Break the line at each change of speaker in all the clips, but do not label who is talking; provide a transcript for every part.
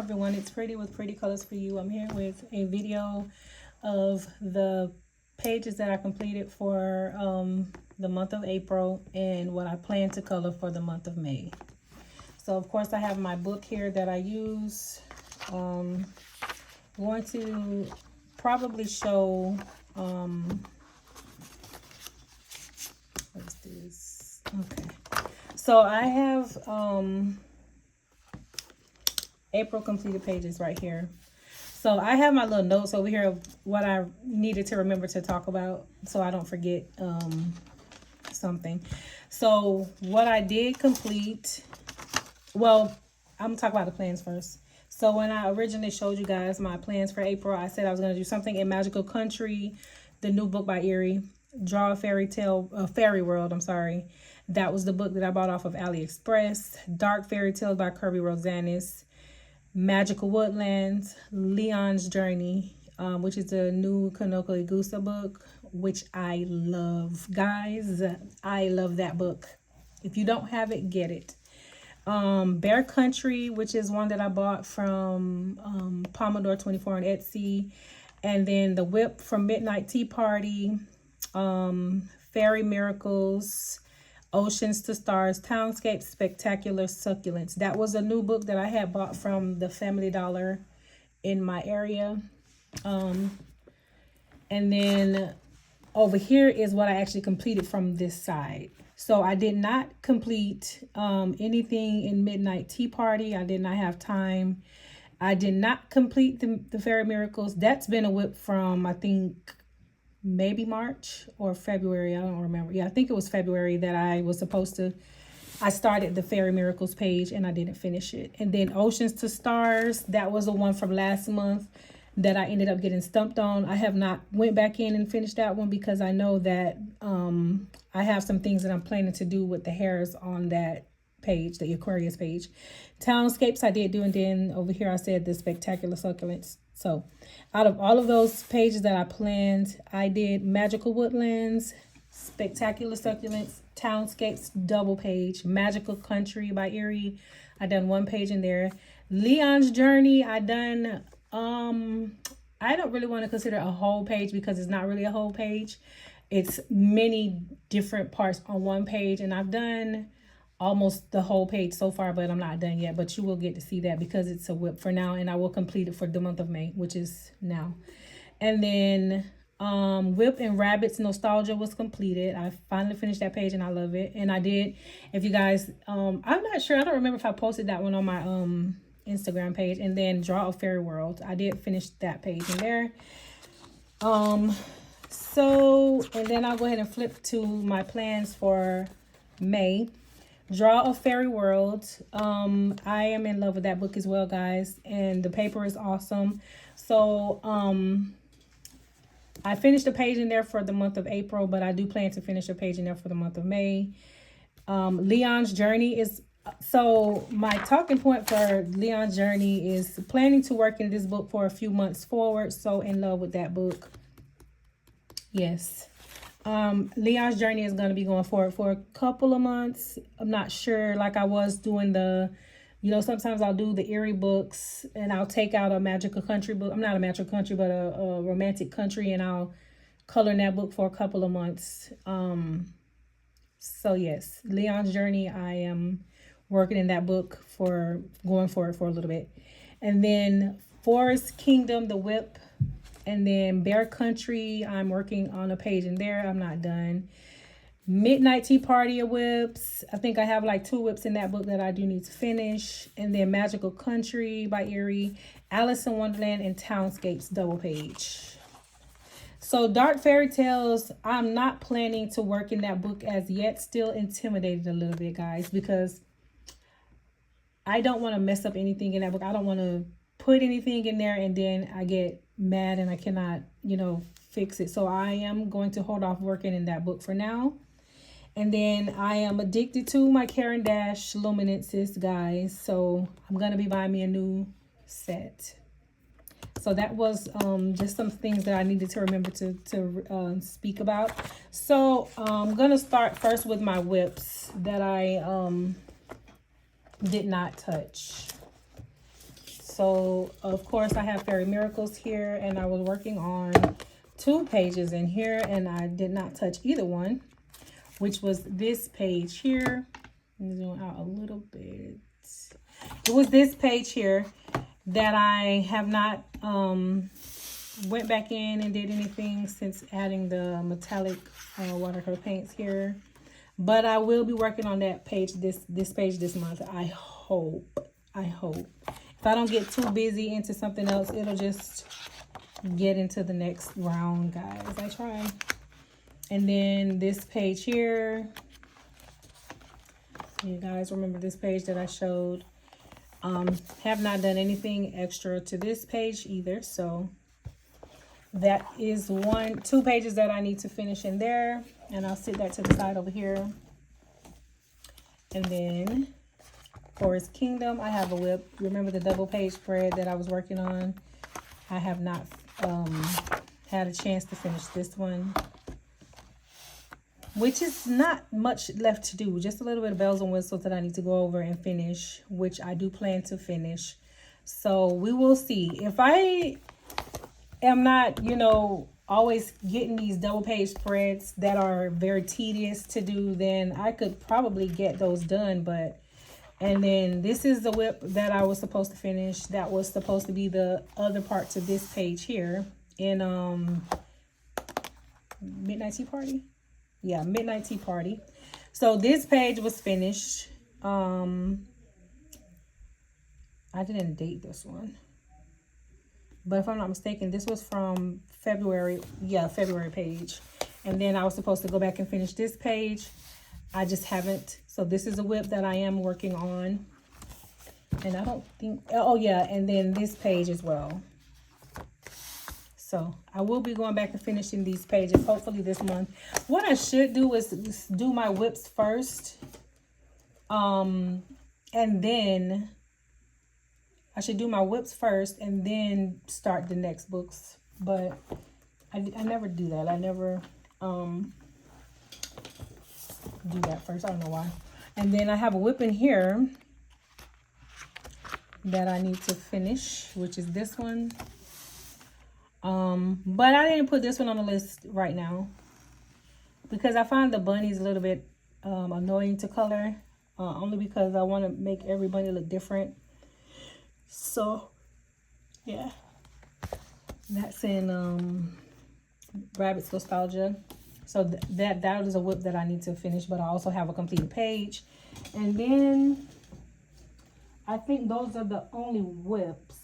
everyone, it's Pretty with Pretty Colors for You. I'm here with a video of the pages that I completed for the month of April and what I plan to color for the month of May. So of course I have my book here that I use. I'm going to probably show what is this? Okay. So I have April completed pages right here. So I have my little notes over here of what I needed to remember to talk about so I don't forget something. So what I did complete, well, I'm gonna talk about the plans first. So when I originally showed you guys my plans for April, I said I was gonna do something in Magical Country, the new book by Erie, Draw a Fairy World, I'm sorry. That was the book that I bought off of AliExpress. Dark Fairy Tales by Kirby Rosanis. Magical Woodlands, Leon's Journey, which is a new Kanoko Igusa book, which I love. Guys, I love that book. If you don't have it, get it. Bear Country, which is one that I bought from Pomodoro 24 on Etsy. And then The Whip from Midnight Tea Party, Fairy Miracles, Oceans to Stars, Townscapes, Spectacular Succulents. That was a new book that I had bought from the Family Dollar in my area. And then over here is what I actually completed from this side. So I did not complete anything in Midnight Tea Party. I did not have time. I did not complete the Fairy Miracles. That's been a whip from, I think, maybe March or February. I don't remember. Yeah, I think it was February that I was supposed to. I started the Fairy Miracles page and I didn't finish it. And then Oceans to Stars, that was the one from last month that I ended up getting stumped on. I have not went back in and finished that one because I know that I have some things that I'm planning to do with the hairs on that page, the Aquarius page. Townscapes I did do, and then over here I said the Spectacular Succulents. So out of all of those pages that I planned, I did Magical Woodlands, Spectacular Succulents, Townscapes double page, Magical Country by Erie. I done one page in there. Leon's Journey, I done, I don't really want to consider a whole page because it's not really a whole page. It's many different parts on one page, and I've done almost the whole page so far, but I'm not done yet. But you will get to see that because it's a whip for now, and I will complete it for the month of May, which is now. And then Whip and Rabbits Nostalgia was completed. I finally finished that page and I love it. And I did, if you guys, I'm not sure, I don't remember if I posted that one on my Instagram page. And then Draw a Fairy World, I did finish that page in there. So, and then I'll go ahead and flip to my plans for May. Draw a Fairy World. I am in love with that book as well, guys, and the paper is awesome. So I finished a page in there for the month of April, but I do plan to finish a page in there for the month of May. Leon's Journey is, so my talking point for Leon's Journey is planning to work in this book for a few months forward. So in love with that book. Yes. Leon's Journey is going to be going forward for a couple of months. I'm not sure, like I was doing the, you know, sometimes I'll do the Erie books and I'll take out a Magical Country book. I'm not a Magical Country, but a Romantic Country, and I'll color in that book for a couple of months. So yes, Leon's Journey, I am working in that book for going forward for a little bit. And then Forest Kingdom, The Whip. And then Bear Country, I'm working on a page in there. I'm not done. Midnight Tea Party of Whips. I think I have like 2 whips in that book that I do need to finish. And then Magical Country by Erie, Alice in Wonderland, and Townscapes double page. So Dark Fairy Tales, I'm not planning to work in that book as yet. Still intimidated a little bit, guys, because I don't want to mess up anything in that book. I don't want to put anything in there and then I get mad and I cannot, you know, fix it. So I am going to hold off working in that book for now. And then I am addicted to my Karen Dash Luminances, guys. So I'm going to be buying me a new set. So that was just some things that I needed to remember to speak about. So I'm going to start first with my whips that I did not touch. So of course I have Fairy Miracles here, and I was working on 2 pages in here, and I did not touch either one, which was this page here. Let me zoom out a little bit. It was this page here that I have not went back in and did anything since adding the metallic watercolor paints here. But I will be working on that page, this page this month. I hope. If I don't get too busy into something else, it'll just get into the next round, guys. I try. And then this page here. You guys remember this page that I showed. Have not done anything extra to this page either. So that is 2 pages that I need to finish in there. And I'll sit that to the side over here. And then Forest Kingdom, I have a whip. Remember the double page spread that I was working on? I have not had a chance to finish this one, which is not much left to do. Just a little bit of bells and whistles that I need to go over and finish, which I do plan to finish. So we will see. If I am not, you know, always getting these double page spreads that are very tedious to do, then I could probably get those done. But and then this is the whip that I was supposed to finish. That was supposed to be the other parts of this page here in Midnight Tea Party. Yeah, Midnight Tea Party. So this page was finished. I didn't date this one, but if I'm not mistaken, this was from February. Yeah, February page. And then I was supposed to go back and finish this page. I just haven't. So this is a whip that I am working on. And I don't think, oh yeah, and then this page as well. So I will be going back and finishing these pages hopefully this month. What I should do is do my whips first. And then I should do my whips first and then start the next books. But I never do that. I never do that first. I don't know why. And then I have a whip in here that I need to finish, which is this one. But I didn't put this one on the list right now because I find the bunnies a little bit annoying to color, only because I want to make every bunny look different. So yeah, that's in Rabbit's Nostalgia. So that is a whip that I need to finish, but I also have a completed page. And then I think those are the only whips.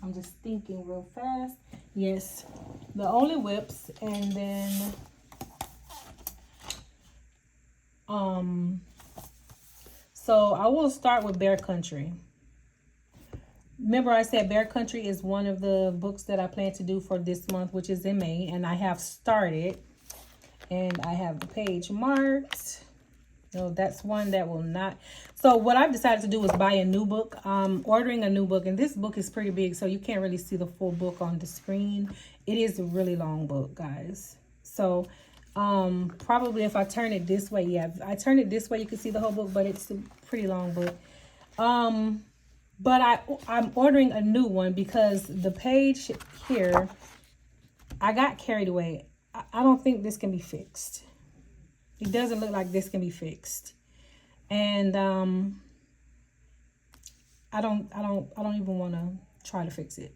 I'm just thinking real fast. Yes, the only whips. And then so I will start with Bear Country. Remember I said Bear Country is one of the books that I plan to do for this month, which is in May, and I have started and I have the page marked. No, that's one that will not. So what I've decided to do is buy a new book. Ordering a new book, and this book is pretty big, so you can't really see the full book on the screen. It is a really long book, guys. So probably if I turn it this way, yeah, if I turn it this way, you can see the whole book, but it's a pretty long book. But I'm ordering a new one because the page here, I got carried away. I don't think this can be fixed. It doesn't look like this can be fixed. And I don't even want to try to fix it.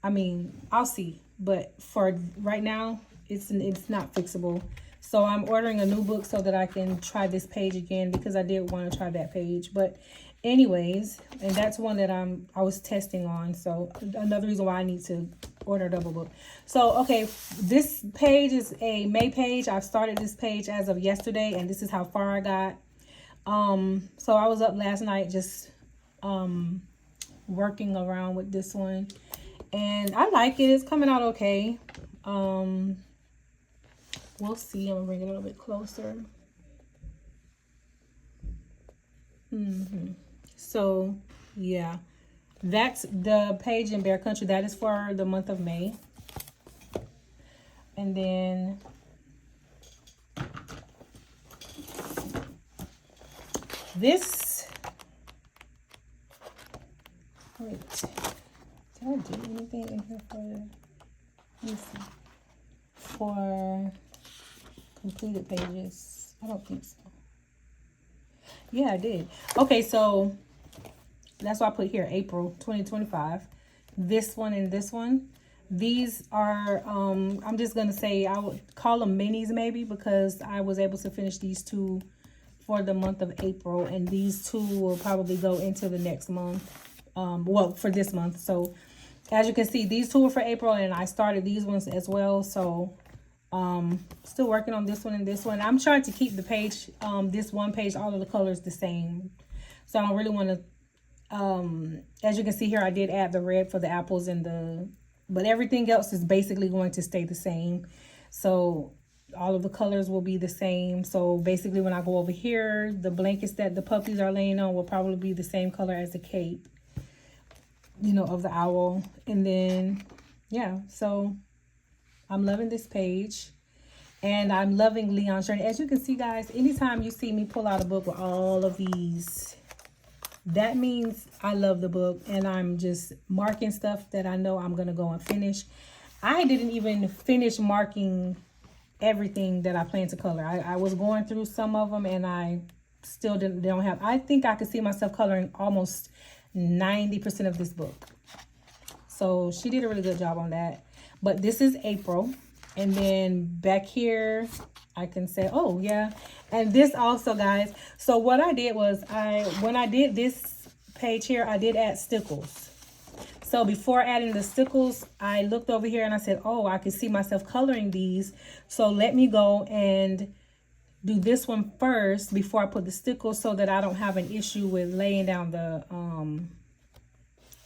I mean, I'll see, but for right now, it's not fixable. So I'm ordering a new book so that I can try this page again because I did want to try that page. But anyways, and that's one that I was testing on. So another reason why I need to order a double book. So okay, this page is a May page. I've started this page as of yesterday, and this is how far I got. So I was up last night just working around with this one, and I like it. It's coming out okay. We'll see. I'm gonna bring it a little bit closer. So yeah, that's the page in Bear Country. That is for the month of May. And then this Wait, did I do anything in here for, let me see, for completed pages? I don't think so. Yeah, I did. Okay, so that's why I put here April 2025. This one and this one. These are, I'm just going to say, I would call them minis maybe, because I was able to finish these two for the month of April. And these two will probably go into the next month. Well, for this month. So as you can see, these two are for April, and I started these ones as well. So still working on this one and this one. I'm trying to keep the page, this one page, all of the colors the same. So I don't really want to, as you can see here, I did add the red for the apples and the, but everything else is basically going to stay the same. So all of the colors will be the same. So basically when I go over here, the blankets that the puppies are laying on will probably be the same color as the cape, you know, of the owl. And then, yeah, so I'm loving this page. And I'm loving Leon's journey. As you can see, guys, anytime you see me pull out a book with all of these, that means I love the book, and I'm just marking stuff that I know I'm going to go and finish. I didn't even finish marking everything that I plan to color. I was going through some of them, and I still don't have. I think I could see myself coloring almost 90% of this book. So she did a really good job on that. But this is April. And then back here, I can say, oh, yeah. And this also, guys. So what I did was, when I did this page here, I did add stickles. So before adding the stickles, I looked over here and I said, oh, I could see myself coloring these. So let me go and do this one first before I put the stickles, so that I don't have an issue with laying down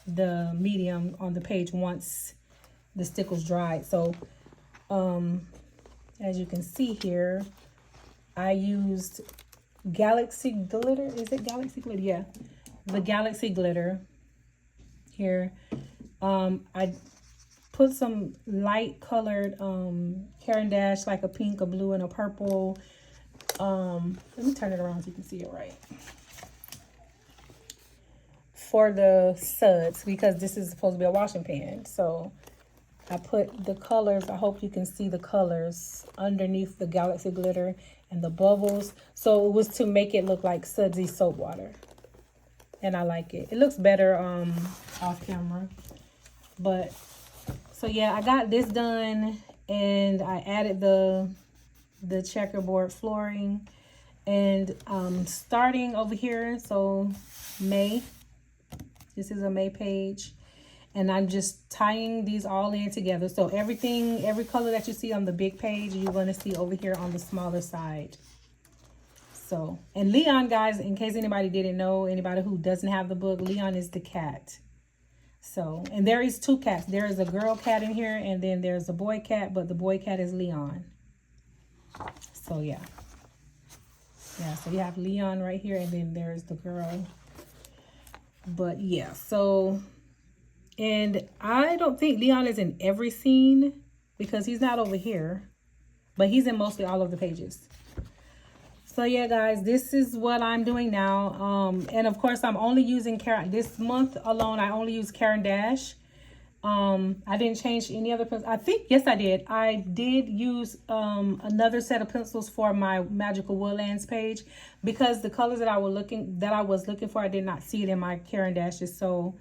the medium on the page once the stickles dried. So as you can see here, I used Galaxy Glitter. Is it Galaxy Glitter? Yeah, the Galaxy Glitter here. I put some light colored Caran d'Ache, like a pink, a blue, and a purple. Let me turn it around so you can see it right. For the suds, because this is supposed to be a washing pan. So I put the colors, I hope you can see the colors underneath the Galaxy Glitter and the bubbles. So it was to make it look like sudsy soap water. And I like it. It looks better off camera. But, so yeah, I got this done, and I added the checkerboard flooring. And starting over here, so May. This is a May page. And I'm just tying these all in together. So everything, every color that you see on the big page, you're going to see over here on the smaller side. So, and Leon, guys, in case anybody didn't know, anybody who doesn't have the book, Leon is the cat. So, and there is two cats. There is a girl cat in here, and then there's a boy cat, but the boy cat is Leon. So, yeah. Yeah, so you have Leon right here, and then there's the girl. But, yeah, so... And I don't think Leon is in every scene, because he's not over here, but he's in mostly all of the pages. So yeah, guys, this is what I'm doing now. And of course, I'm only using this month alone. I only use Caran d'Ache. I didn't change any other pencils. I think, yes, I did. I did use another set of pencils for my Magical Woodlands page, because the colors that I was looking for, I did not see it in my Caran d'Aches. So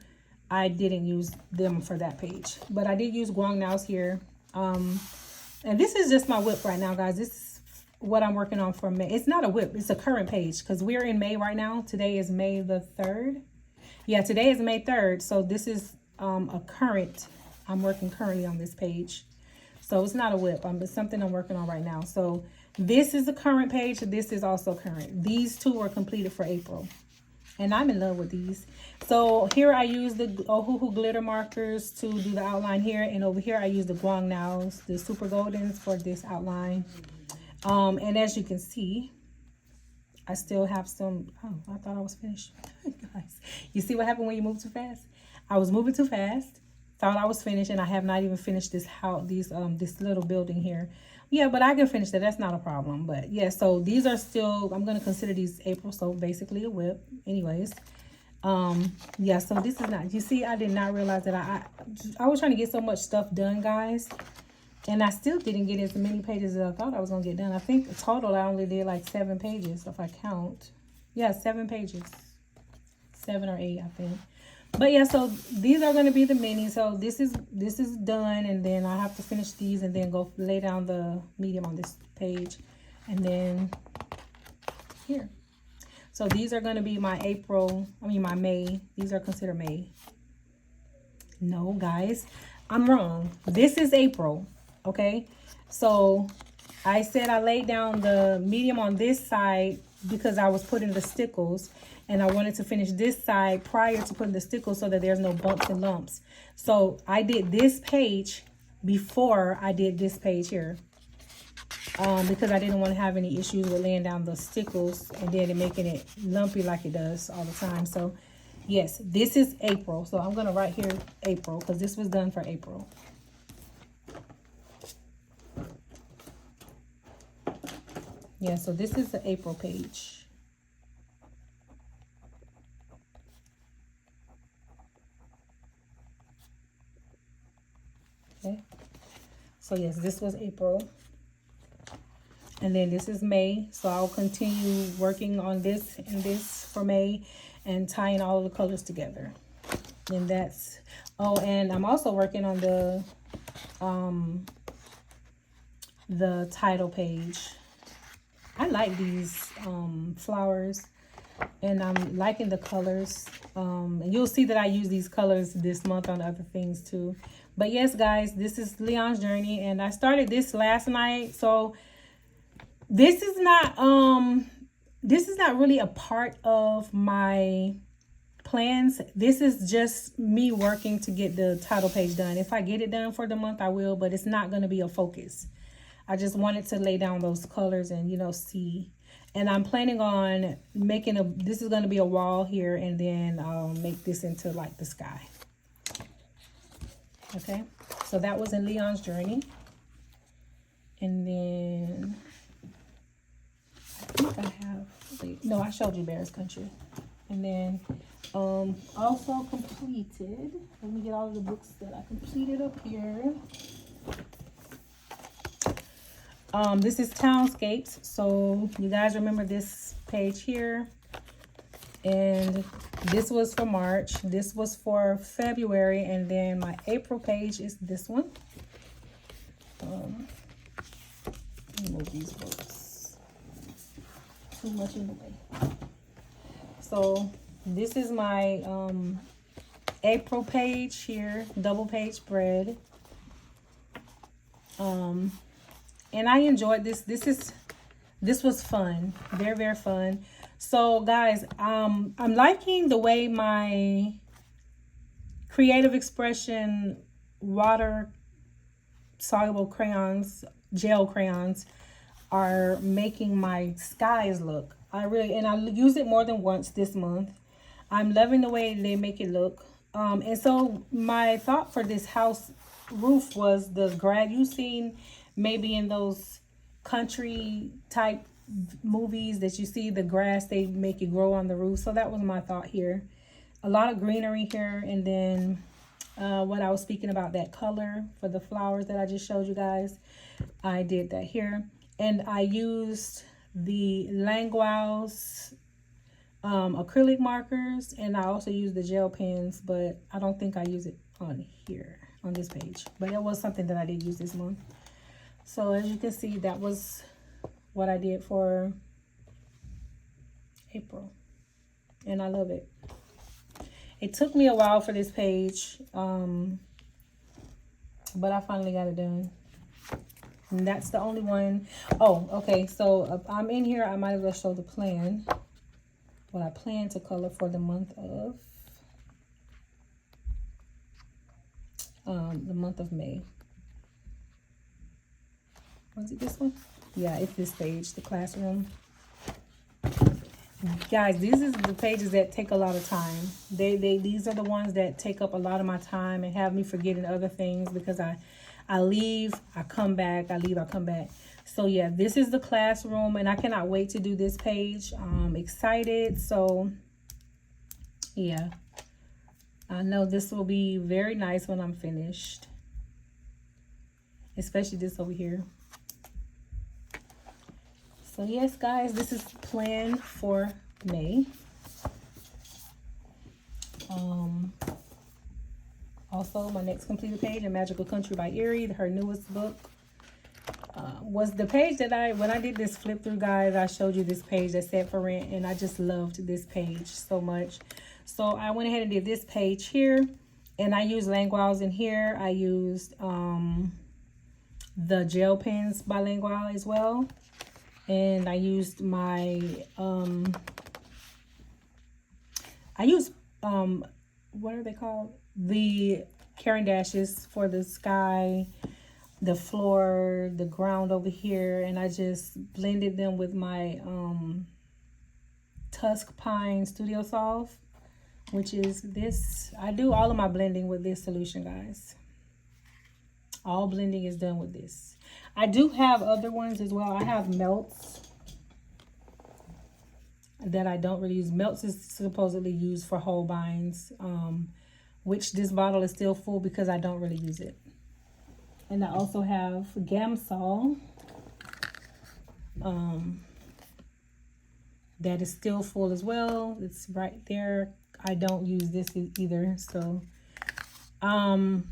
I didn't use them for that page, but I did use Guangnaos here. And this is just my whip right now, guys. This is what I'm working on for May. It's not a whip, it's a current page, because we're in May right now. Today is May the 3rd. Yeah, today is May 3rd. So this is a current, I'm working currently on this page. So it's not a whip, it's something I'm working on right now. So this is a current page. This is also current. These two were completed for April. And I'm in love with these. So here I use the Ohuhu glitter markers to do the outline here. And over here I use the Guangnaos, the Super Goldens, for this outline. And as you can see, I still have some... Oh, I thought I was finished. Guys, you see what happened when you move too fast? I was moving too fast. Thought I was finished, and I have not even finished this house, this little building here. Yeah, but I can finish that. That's not a problem. But yeah, so these are still, I'm going to consider these April. So basically a whip anyways. Yeah, so this is not, you see, I did not realize that I was trying to get so much stuff done, guys, and I still didn't get as many pages as I thought I was gonna get done. I think total I only did like 7 pages if I count. Yeah, 7 pages, 7 or 8, I think. But yeah, so these are going to be the mini. So this is done, and then I have to finish these and then go lay down the medium on this page, and then here. So these are going to be my my May. These are considered May. No, guys, I'm wrong. This is April, okay? So I said I laid down the medium on this side because I was putting the stickles, and I wanted to finish this side prior to putting the stickles so that there's no bumps and lumps. So I did this page before I did this page here, because I didn't want to have any issues with laying down the stickles and then it making it lumpy like it does all the time. So yes, this is April. So I'm going to write here April because this was done for April. Yeah, so this is the April page. Okay, so yes, this was April, and then this is May. So I'll continue working on this and this for May and tying all of the colors together. And that's, oh, and I'm also working on the title page. I like these flowers, and I'm liking the colors. And you'll see that I use these colors this month on other things too. But yes, guys, this is Leon's journey, and I started this last night. So this is not really a part of my plans. This is just me working to get the title page done. If I get it done for the month, I will, but it's not going to be a focus. I just wanted to lay down those colors and, you know, see. And I'm planning on making this is going to be a wall here, and then I'll make this into like the sky. Okay, so that was in Leon's journey. And then I think I have, no, I showed you Bear's Country. And then also completed, let me get all of the books that I completed up here. This is Townscapes. So you guys remember this page here, and this was for March, this was for February, and then my April page is this one. Move these books, too much in the way. So this is my April page here, double page spread. And I enjoyed this. This was fun, very, very fun. So guys, I'm liking the way my Creative Expression water soluble crayons, gel crayons, are making my skies look. I use it more than once this month. I'm loving the way they make it look. And so my thought for this house roof was the grass you've seen maybe in those country type movies that you see the grass, they make it grow on the roof. So that was my thought here. A lot of greenery here, and then what I was speaking about, that color for the flowers that I just showed you guys, I did that here. And I used the Language acrylic markers, and I also used the gel pens, but I don't think I use it on here on this page, but it was something that I did use this month. So as you can see, that was what I did for April, and I love it. It took me a while for this page, but I finally got it done. And that's the only one. Oh, okay, so I'm in here. I might as well show the plan, what I plan to color for the month of May. Was it this one? Yeah, it's this page, the classroom. Guys, these are the pages that take a lot of time. These are the ones that take up a lot of my time and have me forgetting other things, because I leave, I come back, I leave, I come back. So yeah, this is the classroom, and I cannot wait to do this page. I'm excited. So Yeah, I know this will be very nice when I'm finished, especially this over here. So yes, guys, this is planned for May. Also, my next completed page in Magical Country by Erie, her newest book, was the page that when I did this flip through, guys, I showed you this page that said for rent, and I just loved this page so much. So I went ahead and did this page here, and I used Language in here. I used the gel pens by Language as well, and I used my what are they called? The Caran d'Aches for the sky, the floor, the ground over here, and I just blended them with my Tusk Pine Studio Solve, which is this. I do all of my blending with this solution, guys. All blending is done with this. I do have other ones as well. I have Melts that I don't really use. Melts is supposedly used for whole binds, which this bottle is still full because I don't really use it. And I also have Gamsol that is still full as well. It's right there. I don't use this either. So I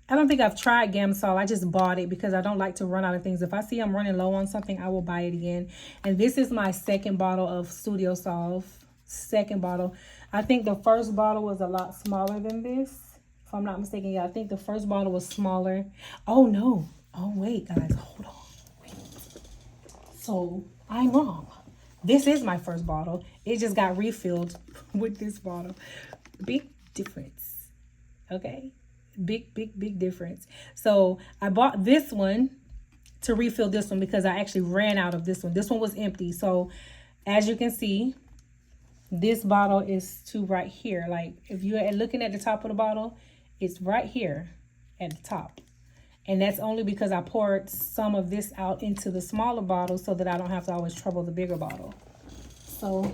don't think I've tried Gamsol. I just bought it because I don't like to run out of things. If I see I'm running low on something, I will buy it again. And this is my second bottle of Studio Solve. Second bottle. I think the first bottle was a lot smaller than this. If I'm not mistaken, yeah, I think the first bottle was smaller. Oh, no. Oh, wait, guys. Hold on. Wait. So, I'm wrong. This is my first bottle. It just got refilled with this bottle. Big difference. Okay? Big difference. So, I bought this one to refill this one because I actually ran out of this one. This one was empty. So, as you can see, this bottle is to right here. Like, if you're looking at the top of the bottle, it's right here at the top. And that's only because I poured some of this out into the smaller bottle so that I don't have to always trouble the bigger bottle. So,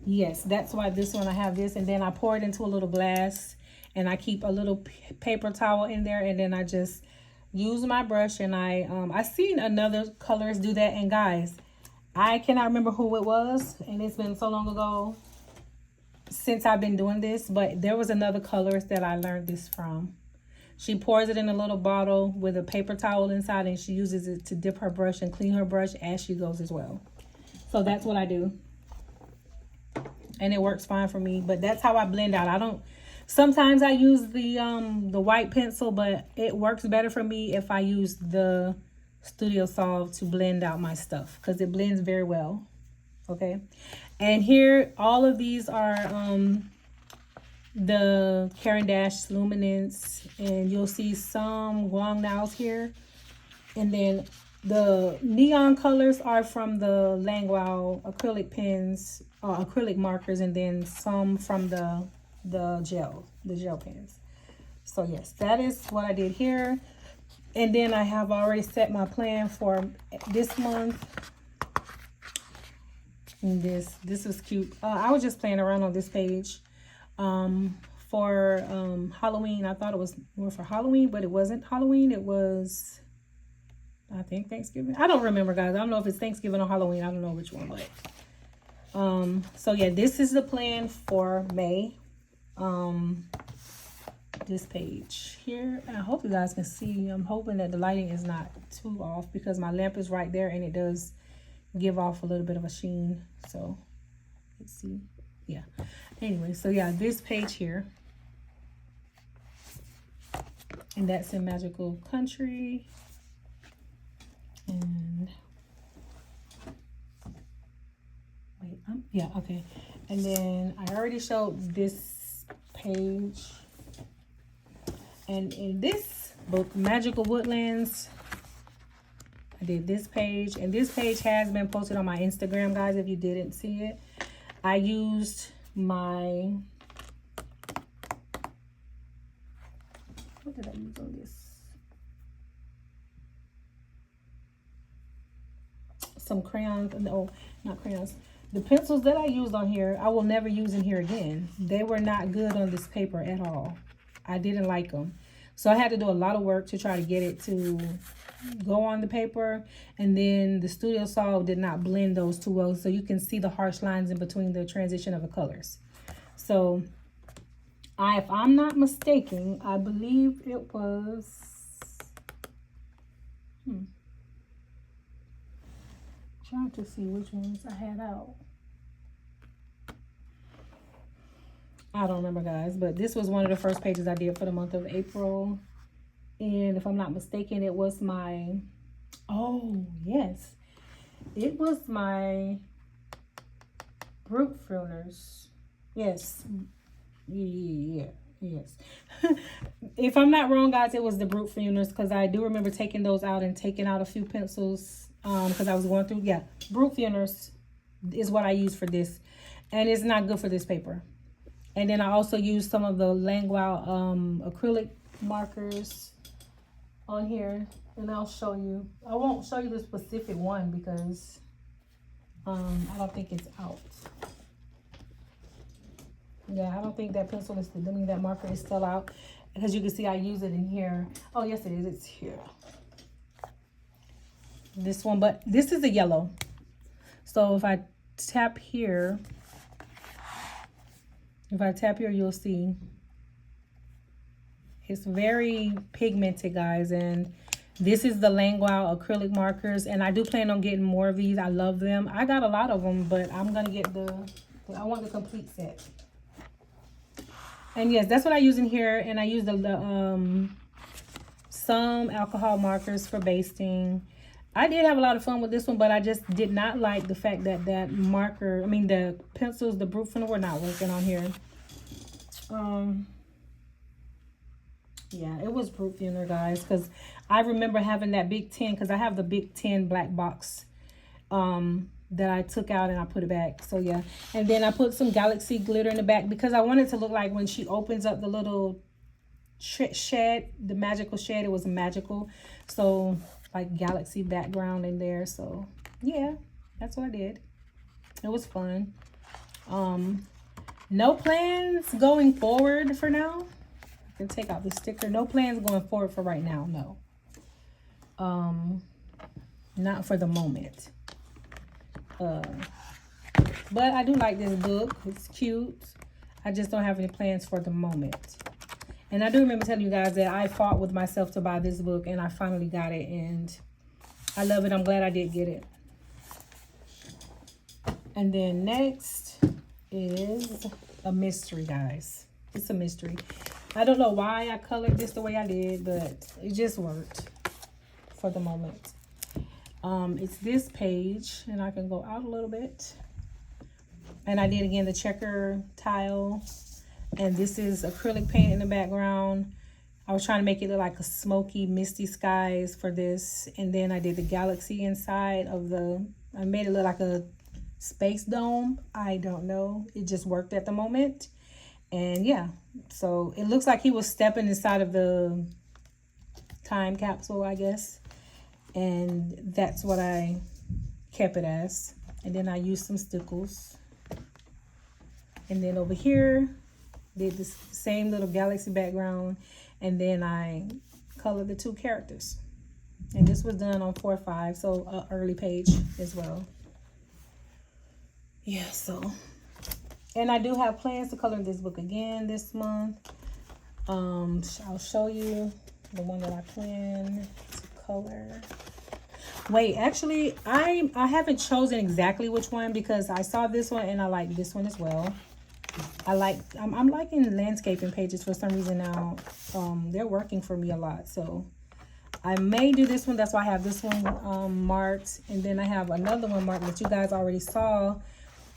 yes, that's why this one I have this. And then I pour it into a little glass. And I keep a little paper towel in there. And then I just use my brush. And I seen another colorist do that. And guys, I cannot remember who it was. And it's been so long ago since I've been doing this, but there was another colorist that I learned this from. She pours it in a little bottle with a paper towel inside, and she uses it to dip her brush and clean her brush as she goes as well. So that's what I do, and it works fine for me. But that's how I blend out. I don't. Sometimes I use the white pencil, but it works better for me if I use the Studio Solve to blend out my stuff because it blends very well. Okay. And here, all of these are the Caran d'Ache Luminance, and you'll see some Guang Naos here. And then the neon colors are from the Language acrylic pens, acrylic markers, and then some from the gel pens. So yes, that is what I did here. And then I have already set my plan for this month. And this was cute. I was just playing around on this page for Halloween. I thought it was more for Halloween, but it wasn't Halloween. It was, I think, Thanksgiving. I don't remember, guys. I don't know if it's Thanksgiving or Halloween. I don't know which one, but so yeah, this is the plan for May. This page here, and I hope you guys can see. I'm hoping that the lighting is not too off because my lamp is right there and it does give off a little bit of a sheen. So let's see. Yeah, anyway, so yeah, this page here, and that's in Magical Country. And wait, yeah, okay. And then I already showed this page, and in this book, Magical Woodlands, I did this page, and this page has been posted on my Instagram, guys, if you didn't see it. I used my, what did I use on this? Some crayons, no, not crayons. The pencils that I used on here, I will never use in here again. They were not good on this paper at all. I didn't like them. So I had to do a lot of work to try to get it to go on the paper. And then the Studio Solve did not blend those too well. So you can see the harsh lines in between the transition of the colors. So if I'm not mistaken, I believe it was... Trying to see which ones I had out. I don't remember, guys, but this was one of the first pages I did for the month of April. And if I'm not mistaken, it was my, oh, yes. It was my Brute Fillers. Yes. Yeah, yes. If I'm not wrong, guys, it was the Brute Fillers, because I do remember taking those out and taking out a few pencils because I was going through, yeah. Brute Fillers is what I use for this, and it's not good for this paper. And then I also used some of the Langwell acrylic markers on here, and I'll show you. I won't show you the specific one because I don't think it's out. Yeah, I don't think that pencil is, I mean, that marker is still out, because you can see I use it in here. Oh, yes, it is. It's here. This one, but this is a yellow. So if I tap here, you'll see it's very pigmented, guys. And this is the Langwell acrylic markers, and I do plan on getting more of these. I love them. I got a lot of them, but I'm gonna get I want the complete set. And yes, that's what I use in here. And I use the some alcohol markers for basting. I did have a lot of fun with this one, but I just did not like the fact that that marker, I mean the pencils, the Brute Filler, were not working on here. Yeah, it was Brute Filler, guys, because I remember having that Big 10, because I have the Big 10 black box that I took out and I put it back. So yeah, and then I put some Galaxy glitter in the back because I wanted to look like when she opens up the little shed, the magical shed, it was magical. So like Galaxy background in there. So yeah, that's what I did. It was fun. No plans going forward for now. I can take out the sticker. No plans going forward for right now, no. Not for the moment. But I do like this book. It's cute. I just don't have any plans for the moment. And I do remember telling you guys that I fought with myself to buy this book, and I finally got it, and I love it. I'm glad I did get it. And then next is a mystery, guys. It's a mystery. I don't know why I colored this the way I did, but it just worked for the moment. It's this page, and I can go out a little bit. And I did, again, the checker tile. And this is acrylic paint in the background. I was trying to make it look like a smoky, misty skies for this. And then I did the galaxy inside of I made it look like a space dome. I don't know. It just worked at the moment. And yeah, so it looks like he was stepping inside of the time capsule, I guess. And that's what I kept it as. And then I used some stickles. And then over here, did this same little galaxy background, and then I colored the two characters. And this was done on 4/5, so an early page as well. Yeah, so, and I do have plans to color this book again this month. I'll show you the one that I plan to color. Wait, actually, I haven't chosen exactly which one, because I saw this one and I like this one as well. I'm liking landscaping pages for some reason now. They're working for me a lot, so I may do this one. That's why I have this one marked, and then I have another one marked that you guys already saw,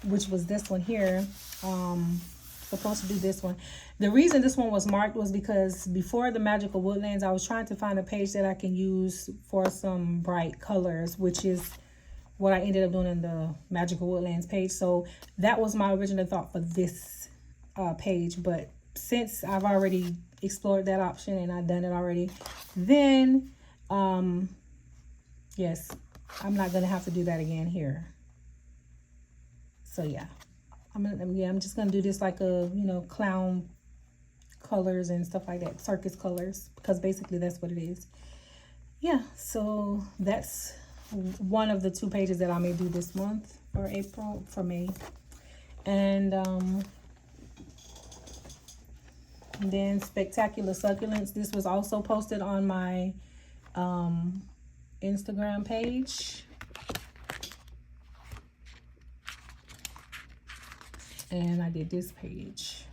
which was this one here. Supposed to do this one. The reason this one was marked was because before the Magical Woodlands, I was trying to find a page that I can use for some bright colors, which is what I ended up doing in the Magical Woodlands page. So that was my original thought for this page. But since I've already explored that option and I've done it already, then yes, I'm not gonna have to do that again here. So yeah, I'm just gonna do this like a, you know, clown colors and stuff like that, circus colors, because basically that's what it is. Yeah, so that's one of the 2 pages that I may do this month, or for May. And then Spectacular Succulents. This was also posted on my Instagram page. And I did this page.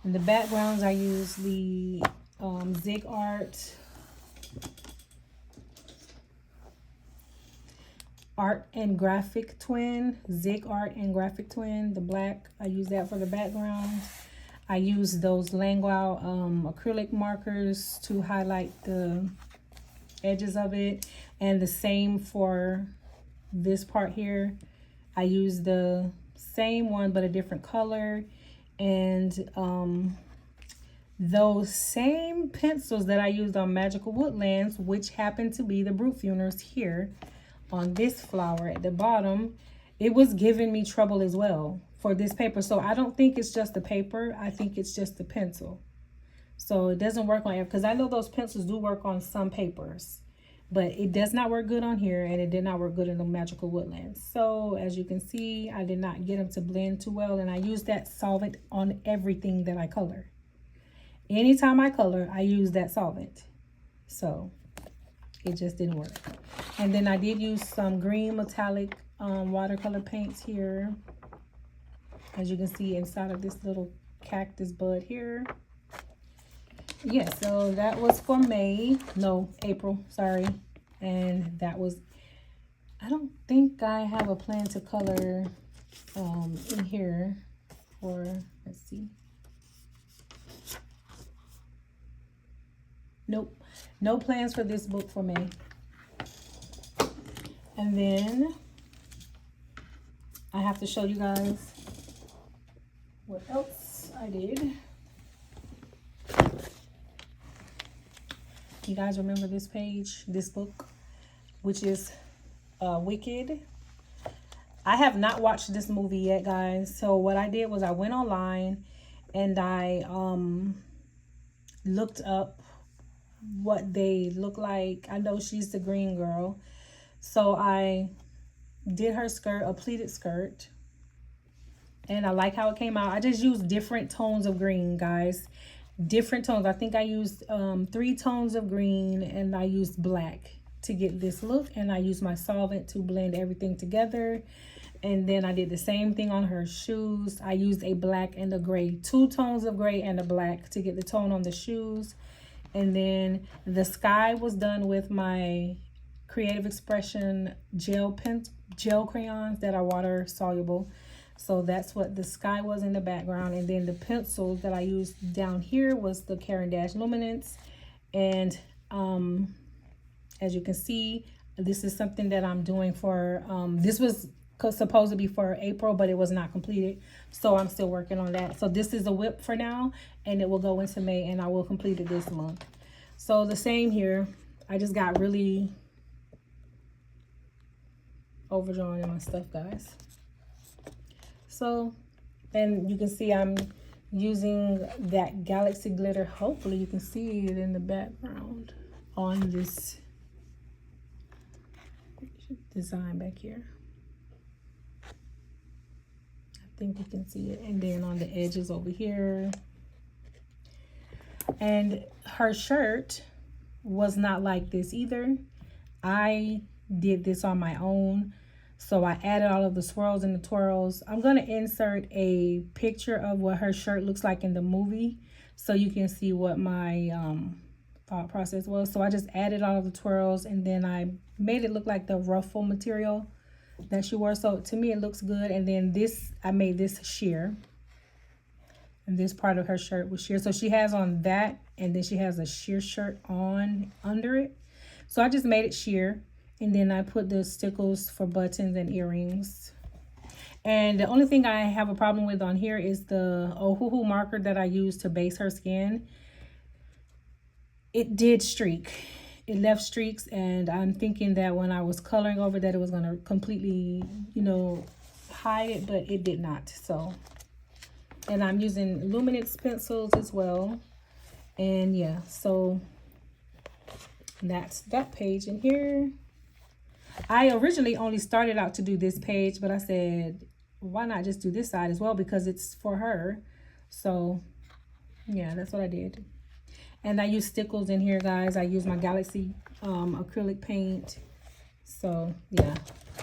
In the backgrounds, I use the Zig Art and Graphic Twin, Zig Art and Graphic Twin, the black. I use that for the background. I use those Langwell acrylic markers to highlight the edges of it, and the same for this part here. I use the same one but a different color, and those same pencils that I used on Magical Woodlands, which happen to be the Brute Funers here on this flower at the bottom, it was giving me trouble as well for this paper. So I don't think it's just the paper, I think it's just the pencil. So it doesn't work on, because I know those pencils do work on some papers, but it does not work good on here, and it did not work good in the Magical Woodlands. So as you can see, I did not get them to blend too well, and I use that solvent on everything that I color. Anytime I color, I use that solvent. So it just didn't work. And then I did use some green metallic watercolor paints here, as you can see inside of this little cactus bud here. Yeah, so that was for April, sorry. And that was, I don't think I have a plan to color in here for, let's see. Nope, no plans for this book for May. And then I have to show you guys what else I did. You guys remember this page, this book, which is Wicked. I have not watched this movie yet, guys. So what I did was I went online and I looked up what they look like. I know she's the green girl. So I did her skirt, a pleated skirt. And I like how it came out. I just used different tones of green, guys. Different tones. I think I used 3 tones of green, and I used black to get this look. And I used my solvent to blend everything together. And then I did the same thing on her shoes. I used a black and a gray, 2 tones of gray and a black to get the tone on the shoes. And then the sky was done with my Creative Expression gel crayons that are water soluble. So that's what the sky was in the background. And then the pencils that I used down here was the Caran d'Ache Luminance. And as you can see, this is something that I'm doing for, this was supposed to be for April, but it was not completed. So I'm still working on that. So this is a whip for now, and it will go into May, and I will complete it this month. So the same here. I just got really overdrawn in my stuff, guys. So, and you can see I'm using that Galaxy glitter. Hopefully you can see it in the background on this design back here. I think you can see it. And then on the edges over here. And her shirt was not like this either. I did this on my own. So I added all of the swirls and the twirls. I'm going to insert a picture of what her shirt looks like in the movie, so you can see what my thought process was. So I just added all of the twirls, and then I made it look like the ruffle material that she wore. So to me, it looks good. And then this, I made this sheer. And this part of her shirt was sheer. So she has on that, and then she has a sheer shirt on under it. So I just made it sheer. And then I put the stickles for buttons and earrings. And the only thing I have a problem with on here is the Ohuhu marker that I used to base her skin. It did streak. It left streaks, and I'm thinking that when I was coloring over that, it was going to completely, you know, hide it, but it did not. So, and I'm using luminance pencils as well. And yeah, so that's that page in here. I originally only started out to do this page, but I said, why not just do this side as well, because it's for her. So yeah, that's what I did. And I use stickles in here, guys. I use my Galaxy acrylic paint. So yeah,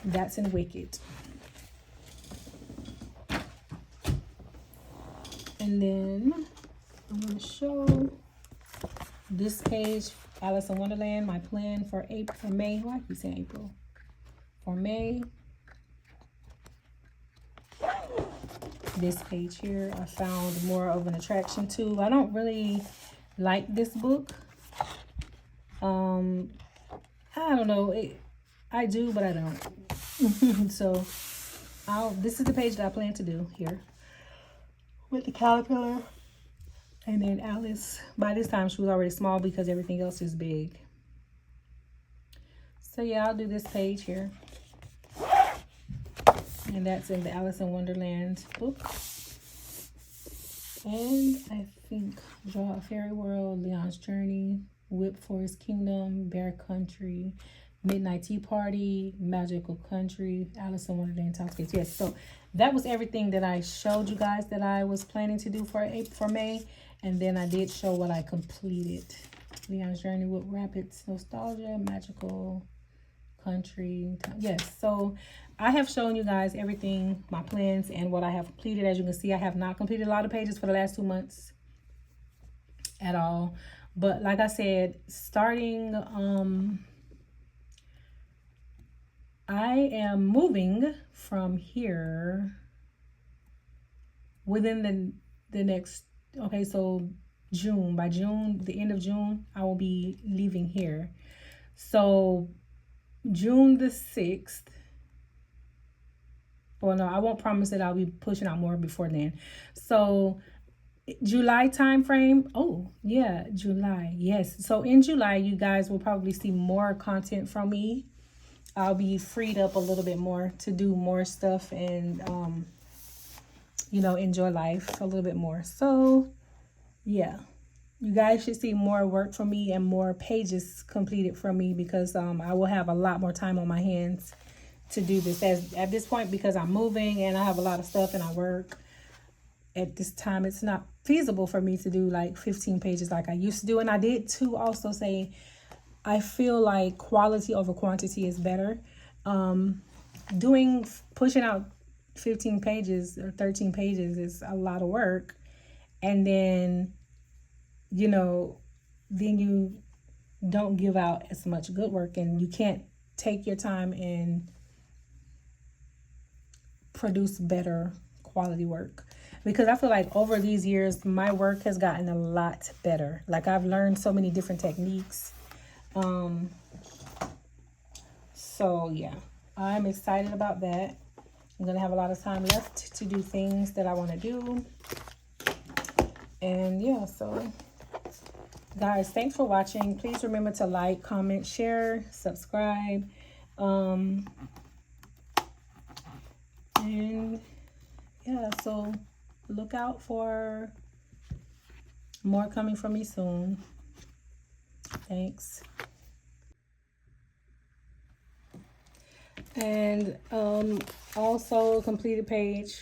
that's in Wicked. And then I'm going to show this page, Alice in Wonderland, my plan for April, for May. Why I keep saying April? For May. This page here, I found more of an attraction to. I don't really like this book. I don't know. I do, but I don't. So, this is the page that I plan to do here with the caterpillar. And then Alice, by this time she was already small because everything else is big. So yeah, I'll do this page here. And that's in the Alice in Wonderland book. And I think Draw a Fairy World, Leon's Journey, Whip Forest Kingdom, Bear Country, Midnight Tea Party, Magical Country, Alice in Wonderland, Townscapes. Yes, so that was everything that I showed you guys that I was planning to do for May. And then I did show what I completed. Leon's Journey, with Rapids, Nostalgia, Magical Country. Yes, so I have shown you guys everything, my plans, and what I have completed. As you can see, I have not completed a lot of pages for the last 2 months at all. But like I said, starting, I am moving from here within the next, okay, so June. By June, the end of June, I will be leaving here. So June the 6th, well, no, I won't promise that I'll be pushing out more before then. So July time frame. Oh yeah, July. Yes. So in July, you guys will probably see more content from me. I'll be freed up a little bit more to do more stuff and you know, enjoy life a little bit more. So yeah, you guys should see more work from me and more pages completed from me, because I will have a lot more time on my hands to do this at this point, because I'm moving and I have a lot of stuff and I work. At this time, it's not feasible for me to do like 15 pages like I used to do. And I did too also say, I feel like quality over quantity is better. Pushing out 15 pages or 13 pages is a lot of work. And then, you know, then you don't give out as much good work, and you can't take your time and produce better quality work. Because I feel like over these years, my work has gotten a lot better. Like, I've learned so many different techniques. So yeah, I'm excited about that. I'm gonna have a lot of time left to do things that I want to do. And yeah, so guys, thanks for watching. Please remember to like, comment, share, subscribe. And yeah, so look out for more coming from me soon. Thanks. And also completed page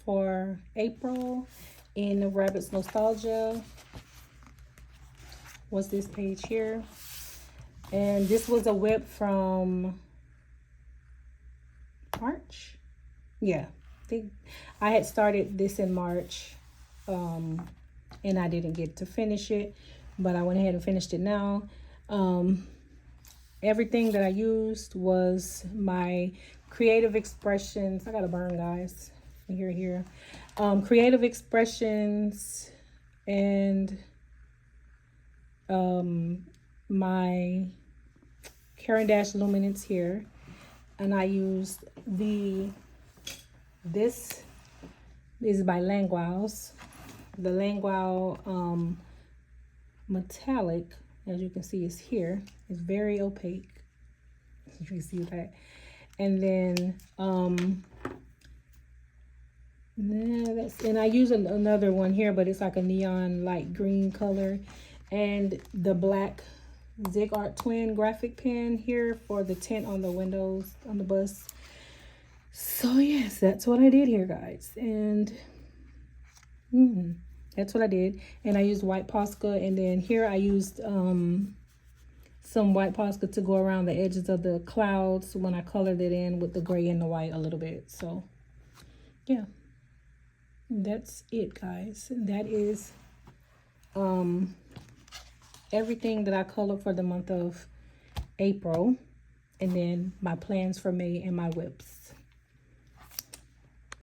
for April in the Rabbit's Nostalgia was this page here. And this was a whip from March. Yeah, I think I had started this in March, and I didn't get to finish it, but I went ahead and finished it now. Everything that I used was my Creative Expressions. I got to burn, guys. Here. Creative Expressions and my Caran d'Ache Luminance here. And I used this is by Languaus. The Languau metallic, as you can see, is here. It's very opaque. You can see that. And then Yeah, and I use another one here, but it's like a neon light green color. And the black Zig Art Twin graphic pen here for the tint on the windows on the bus. So yes, that's what I did here, guys. And that's what I did. And I used white Posca, and then here I used some white Posca to go around the edges of the clouds when I colored it in with the gray and the white a little bit. So yeah, that's it, guys. That is everything that I colored for the month of April, and then my plans for May and my whips.